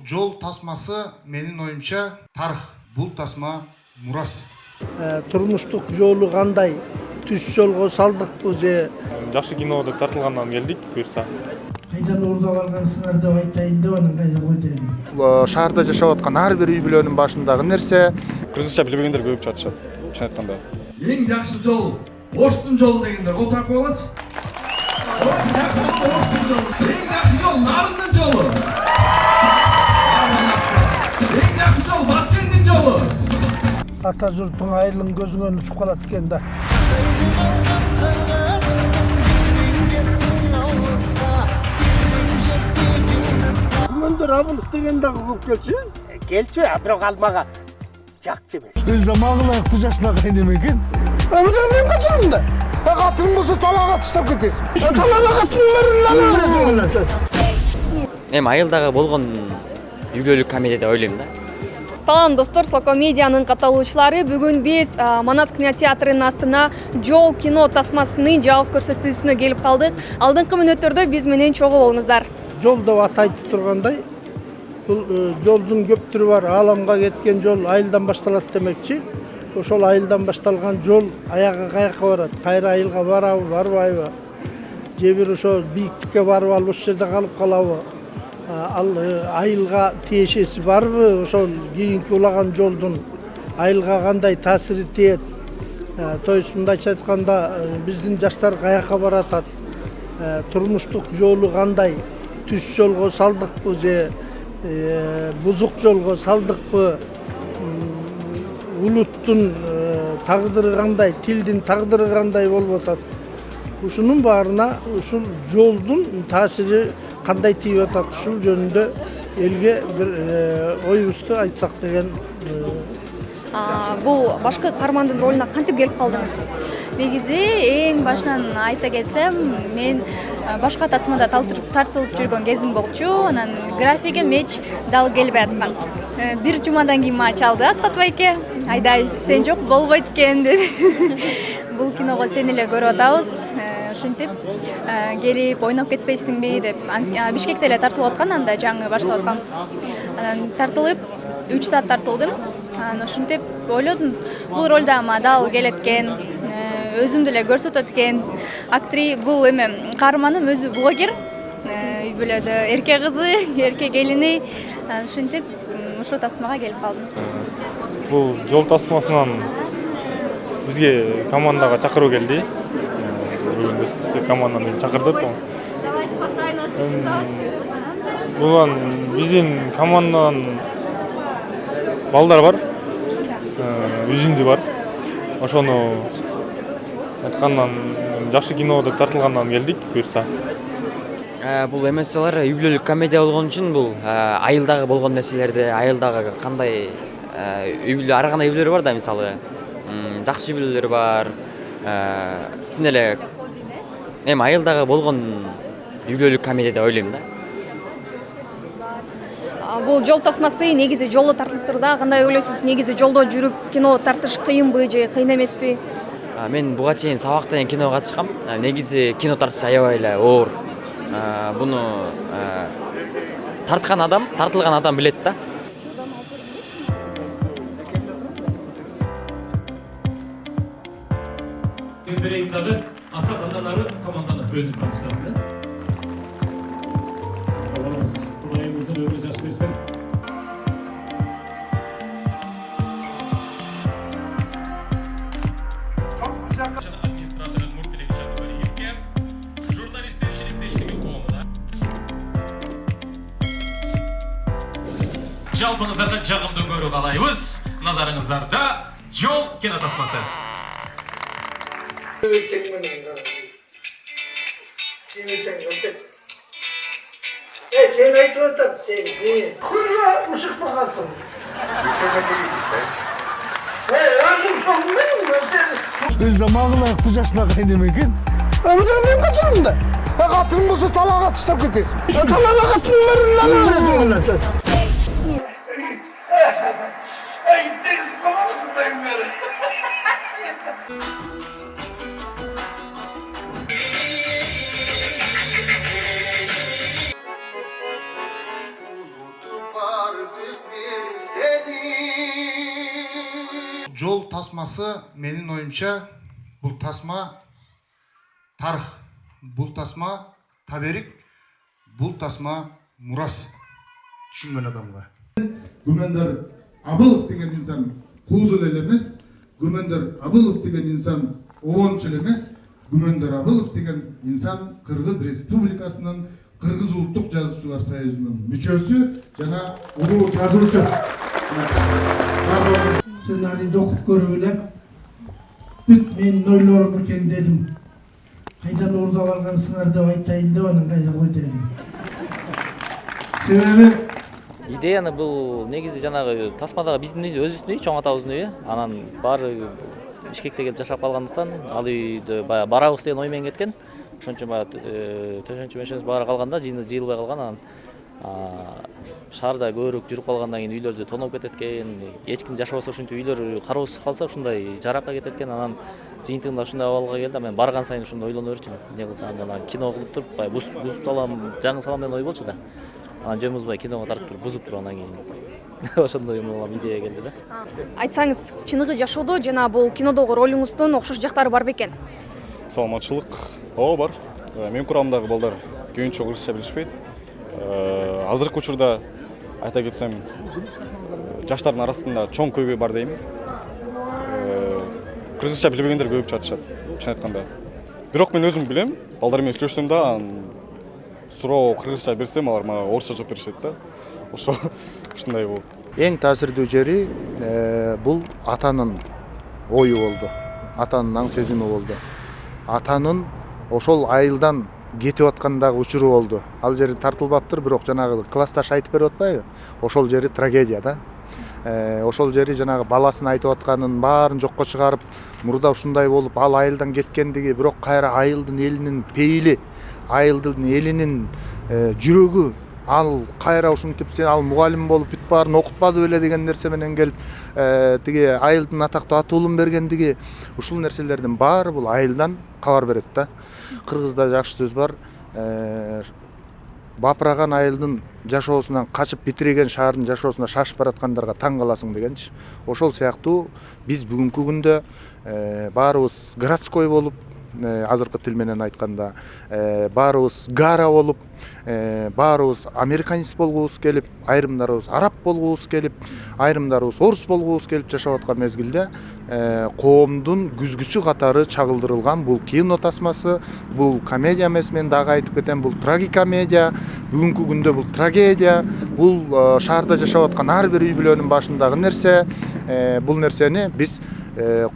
жол тасмасы менин оюмча тарых. Бул тасма мурас. Турмуштук жолу кандай? Түз жолго салдыкпы же? Жакшы кино деп тартылгандан келдик, буюрса. Кайдан уурдап алгансыңар деп айтайын деп анан кайда койду элем. Бул шаарда жашап аткан ар бир үй бүлөнүн башындагы нерсе. Кыргызча билбегендер көп жатышат. Чын айтканда. Эң жакшы жол Оштун жолу дегендер кол чапып алачы. Жакшы жол Оштун жолу. Эң жакшы жол Нарындын жолу. Эң жакшы жол Баткендин жолу. Ата журттун айылын көзүңөн учуп калат экен да. Күмөндөр абылык деген дагы көп келчү. Келчү, бирок ал мага жакчы эмес. Өзү магылай кужашлагай неме экен. Абдан мен катырмын да. Катырым болсо талаага таштап кетесиң. Талаага катырмын. Эми айылдагы болгон үй бүлөлүк комедия деп ойлойм да. Салам достор, Сокомедиянын катталуучулары, бүгүн биз Манас кинотеатрынын астына жол кино тасмасынын жабык көрсөтүүсүнө келип калдык. Алдыңкы мүнөттөрдө биз менен чогуу болуңуздар. Жол деп аты айтып тургандай, бул жолдун көп түрү бар. Ааламга кеткен жол айылдан башталат демекчи. Ошол айылдан башталган жол аягы каяка барат? Кайра айылга барабы, барбайбы? Же бир ошо бийиктикке барып алып ошол жерде калып калабы? Ал айылга тиешеси барбы? Ошол кийинки улаган жолдун айылга кандай таасири тиет? То есть мындайча айтканда, биздин жаштар каяка баратат? Турмуштук жолу кандай? Түз жолго салдыкпы же бузук жолго салдыкпы? Улуттун тагдыры кандай, тилдин тагдыры кандай болуп атат? Ушунун баарына ушул жолдун таасири кандай тийип атат? Ушул жөнүндө элге бир оюбузду айтсак деген. Бул башкы каармандын ролуна кантип келип калдыңыз? Негизи эң башынан айта кетсем, мен башка тасмада тартылып жүргөн кезим болчу. Анан графигим эч дал келбей аткан. Бир жумадан кийин мага чалды Асхат байке. Айдай, сен жок болбойт экен деди. Бул киного сени эле көрүп атабыз. Ушинтип келип ойноп кетпейсиңби деп. Бишкекте эле тартылып аткан, анда жаңы баштап атканбыз. Анан тартылып 3 саат тартылдым. Анан ошентип ойлодум, бул ролда мага дал келет экен. Өзүмдү эле көрсөтөт экен. Бул эме каарманым өзү блогер. Үй бүлөдө эрке кызы, эрке келини. Ушинтип ушул тасмага келип калдым. Бул жол тасмасынан бизге командага чакыруу келди. Бүгүн биз команданы чакырдык. Булан биздин команданын балдар бар. Үзүндү бар. Ошону айткандан жакшы кино деп тартылгандан келдик, буюрса. Бул эмеселер үй бүлөлүк комедия болгон үчүн бул айылдагы болгон нерселерди, айылдагы кандай үй бүлө ар кандай үй бүлөлөр бар да, мисалы жакшы үй бүлөлөр бар. Чын эле эми айылдагы болгон үй бүлөлүк комедия деп ойлойм да. Бул жол тасмасы негизи жолдо тартылыптыр да. Кандай ойлойсуз? Негизи жолдо жүрүп кино тартыш кыйынбы же кыйын эмеспи? Мен буга чейин сабак деген киного катышкам. Негизи кино тартыш аябай эле оор. Буну тартылган адам билет да. Берейин дагы Асхат андан ары команданы өзүн тааныштырасыз. Алабыз. Кудайымыздын өмүр жаш берсин. Администратор Нуртилек Жазыбалиевке, журналисттер шериктештиги коомуна. Жалпыңыздарга жагымдуу көрүү каалайбыз. Назарыңыздарда жол кинотасмасы. Sen aytып атат, sen күлө ушук багасың. Өзү магылай кужашлагай неме экен. Абдан мен катырмын да. Катырым болсо талаага таштап кетесиң. Талаага катырмын. Жол тасмасы менин оюмча бул тасма тарых, бул тасма таберик, бул тасма мурас. Түшүнгөн адамга. Гүмөндөр Абылов деген инсан куудул эле эмес, Гүмөндөр Абылов деген инсан оончул эмес, Гүмөндөр Абылов деген инсан Кыргыз Республикасынын Кыргыз Улуттук Жазуучулар Союзунун мүчөсү жана улуу жазуучу. Сценарийди окуп көрүп элек бүт менин ойлорум экен дедим. Кайдан уурдап алгансыңар деп айтайын деп анан кайда кой дедим. Себеби идеяны бул негизи жанагы тасмадагы биздин өзүбүздүн үй, чоң атабыздын үйү. Анан баары Бишкекте келип жашап калгандыктан ал үйдө баягы барабыз деген ой менен кеткен. Ошон үчүн баягы төшөнчү мешенибиз баары калганда жыйылбай калган. Анан шаарда көбүрөөк жүрүп калгандан кийин үйлөрдү тоноп кетет экен. Эч ким жашабаса ушинтип үйлөр кароосуз калса ушундай жаракка кетет экен. Анан жыйынтыгында ушундай абалга келди. Мен барган сайын ушуну ойлоно берчүмүн. Эмне кылсам жана кино кылып туруп, баягы бузуп салам, жаңы салам деген ой болчу да. Анан жөн бузбай киного тартып туруп бузуп туруп анан кийин ошондой идея келди да. Айтсаңыз, чыныгы жашоодо жана бул кинодогу ролуңуздун окшош жактары бар бекен? Саламатчылык. Ооба бар. Менин курамдагы балдар көбүнчө кыргызча билишпейт. Азыркы учурда айта кетсем, жаштардын арасында чоң көйгөй бар дейм. Кыргызча билбегендер көп жатышат, чын айтканда. Бирок мен өзүм билем, балдар менен сүйлөшсөм да, суроо кыргызча берсем, алар мага орусча жооп беришет да. Ушундай болду. Эң таасирдүү жери бул атанын ою болду. Атанын аң сезими болду. Атанын ошол айылдан кетип аткандагы учуру болду. Ал жери тартылбаптыр, бирок жанагы классташ айтып берип атпайбы? Ошол жери трагедия да. Ошол жери жанагы баласын айтып атканын баарын жокко чыгарып, мурда ушундай болуп, ал айылдан кеткендиги, бирок кайра айылдын элинин пейили, айылдын элинин жүрөгү, ал кайра ушинтип сен ал мугалим болуп бүт баарын окутпады беле деген нерсе менен келип, тиги айылдын атактуу аты уулун бергендиги, ушул нерселердин баары бул айылдан кабар берет да. Кыргызда жакшы сөз бар. Бапыраган айылдын жашоосунан качып битирген шаардын жашоосуна шашып бараткандарга таң каласың дегенчи. Ошол сыяктуу биз бүгүнкү күндө баарыбыз городской болуп, азыркы тил менен айтканда, баарыбыз гара болуп, баарыбыз американист болгубуз келип, айрымдарыбыз араб болгубуз келип, айрымдарыбыз орус болгубуз келип жашап аткан мезгилде коомдун күзгүсү катары чагылдырылган бул кино тасмасы, бул комедия эмес, мен дагы айтып кетем, бул трагикомедия, бүгүнкү күндө бул трагедия, бул шаарда жашап аткан ар бир үй бүлөнүн башындагы нерсе, бул нерсени биз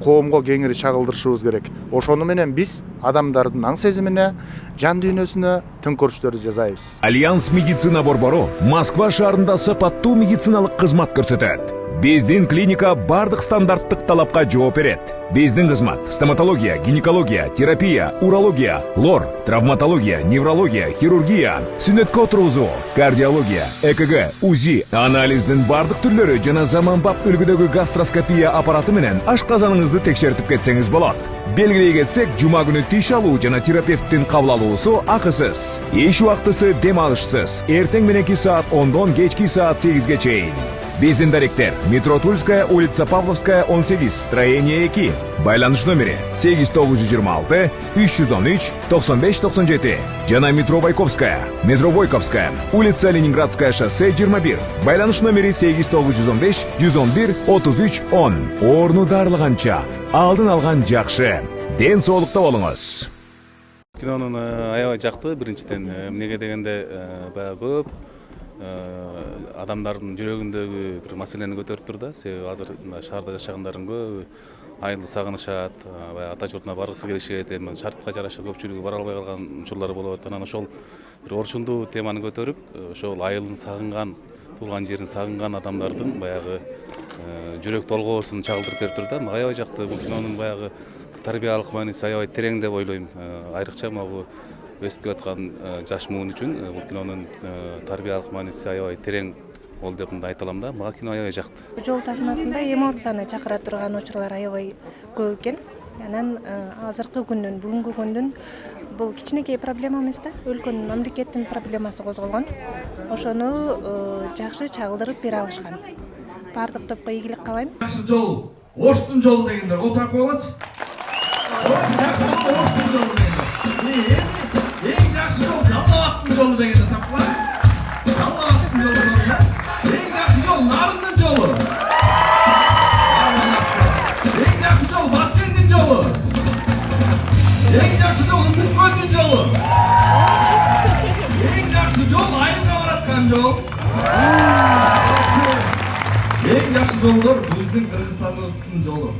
коомго кеңири чагылдырышыбыз керек. Ошону менен биз адамдардын аң сезимине, жан дүйнөсүнө төңкөрүштөрдү жасайбыз. Альянс медицина борбору Москва шаарында сапаттуу медициналык кызмат көрсөтөт. Биздин клиника бардык стандарттык талапка жооп берет. Биздин кызмат стоматология, гинекология, терапия, урология, лор, травматология, неврология, хирургия, сүнөткө отургузуу, кардиология, ЭКГ, УЗИ, анализдин бардык түрлөрү жана заманбап үлгүдөгү гастроскопия аппараты менен ашказаныңызды текшертип кетсеңиз болот. Белгилей кетсек, жума күнү тиш алуу жана терапевттин кабыл алуусу акысыз. Эч убактысы дем алышсыз. Эртең мененки саат 10дон кечки саат 8ге чейин. Биздин даректер: метро Тульская, улица Павловская, 18, строение 2. Байланыш номери 8926 313 9597. Жана метро Войковская, улица Ленинградская, шоссе 21. Байланыш номери 8915 111 33 10. Орну дарылганча алдын алган жакшы. Ден соолукта болуңуз. Кинонун аябай жакты. Биринчиден эмнеге дегенде баягы көп адамдардын жүрөгүндөгү бир маселени көтөрүп тур да. Себеби азыр шаарда жашагандардын көбү айылды сагынышат, баягы ата журтуна баргысы келишет, эми шартка жараша көпчүлүгү бара албай калган учурлар болуп атат. Анан ошол бир орчундуу теманы көтөрүп, ошол айылын сагынган, туулган жерин сагынган адамдардын баягы жүрөк толгоосун чагылдырып берип тур да. Аябай жакты. Бул кинонун баягы тарбиялык мааниси аябай терең деп ойлойм. Айрыкча могу өсүп келаткан жаш муун үчүн бул кинонун тарбиялык мааниси аябай терең болду деп айта алам да. Мага кино аябай жакты. Жол тасмасында эмоцияны чакыра турган учурлар аябай көп экен. Анан азыркы күндүн, бүгүнкү күндүн бул кичинекей проблема эмес да, өлкөнүн, мамлекеттин проблемасы козголгон. Ошону жакшы чагылдырып бере алышкан. Бардык топко ийгилик каалайм. Жакшы жол, Оштун жолу дегендер, кол чаап койгулачы. Жакшы жол, Оштун жолу дегендер. Эң жакшы жол, Жалал-Абактын жолу дегендер, чапкыла. Жалал-Абактын жолу дегендер. Эң жакшы жол, Нарындын жолу. Эң жакшы жол, Баткендин жолу. Эң жакшы жол, Ысык көлдүн жолу. Эң жакшы жол, Айылга бараткан жол. Эң жакшы жолдор биздин Кыргызстаныбыздын жолу.